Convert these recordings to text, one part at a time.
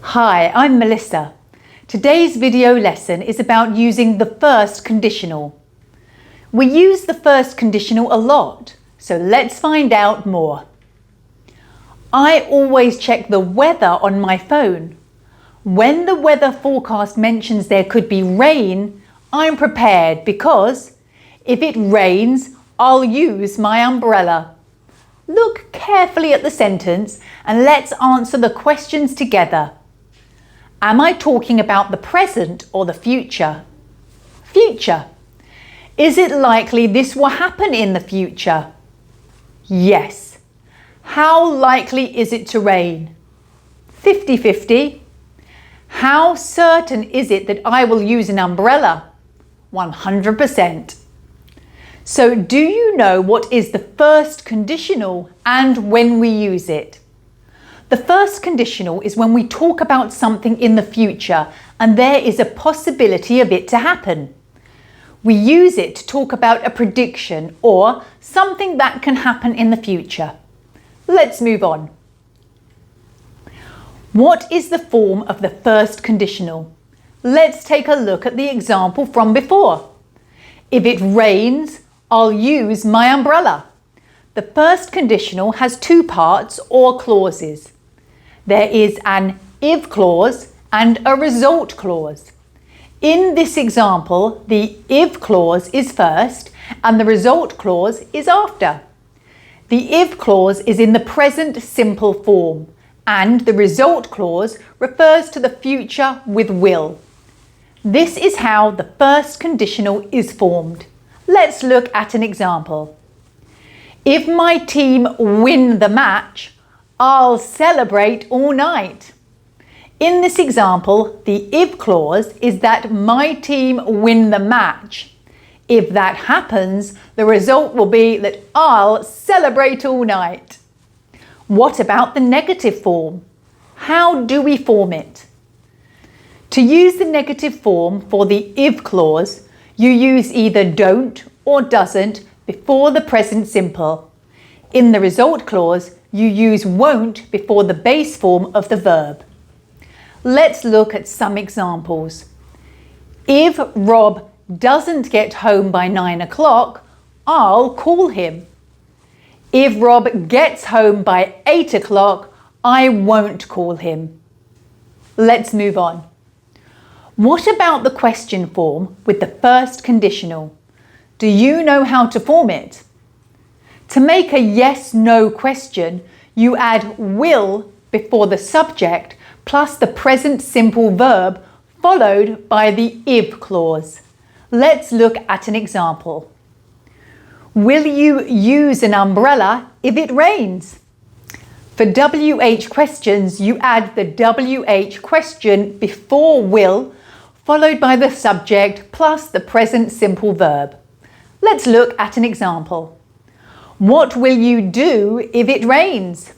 Hi, I'm Melissa. Today's video lesson is about using the first conditional. We use the first conditional a lot, so let's find out more. I always check the weather on my phone. When the weather forecast mentions there could be rain, I'm prepared because if it rains, I'll use my umbrella. Look carefully at the sentence and let's answer the questions together. Am I talking about the present or the future? Future. Is it likely this will happen in the future? Yes. How likely is it to rain? 50-50. How certain is it that I will use an umbrella? 100%. So do you know what is the first conditional and when we use it? The first conditional is when we talk about something in the future and there is a possibility of it to happen. We use it to talk about a prediction or something that can happen in the future. Let's move on. What is the form of the first conditional? Let's take a look at the example from before. If it rains, I'll use my umbrella. The first conditional has two parts or clauses. There is an if clause and a result clause. In this example, the if clause is first and the result clause is after. The if clause is in the present simple form and the result clause refers to the future with will. This is how the first conditional is formed. Let's look at an example. If my team win the match, I'll celebrate all night. In this example, the if clause is that my team win the match. If that happens, the result will be that I'll celebrate all night. What about the negative form? How do we form it? To use the negative form for the if clause, you use either don't or doesn't before the present simple. In the result clause, you use won't before the base form of the verb. Let's look at some examples. If Rob doesn't get home by 9 o'clock, I'll call him. If Rob gets home by 8 o'clock, I won't call him. Let's move on. What about the question form with the first conditional? Do you know how to form it? To make a yes-no question, you add will before the subject plus the present simple verb followed by the if clause. Let's look at an example. Will you use an umbrella if it rains? For WH questions, you add the WH question before will followed by the subject plus the present simple verb. Let's look at an example. What will you do if it rains?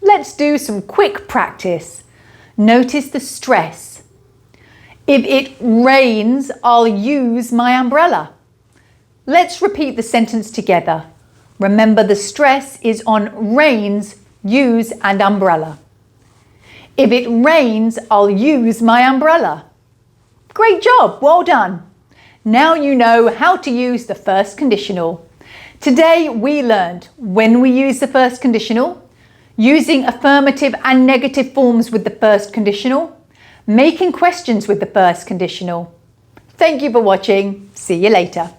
Let's do some quick practice. Notice the stress. If it rains, I'll use my umbrella. Let's repeat the sentence together. Remember the stress is on rains, use and umbrella. If it rains, I'll use my umbrella. Great job, well done. Now you know how to use the first conditional. Today we learned when we use the first conditional, using affirmative and negative forms with the first conditional, making questions with the first conditional. Thank you for watching. See you later.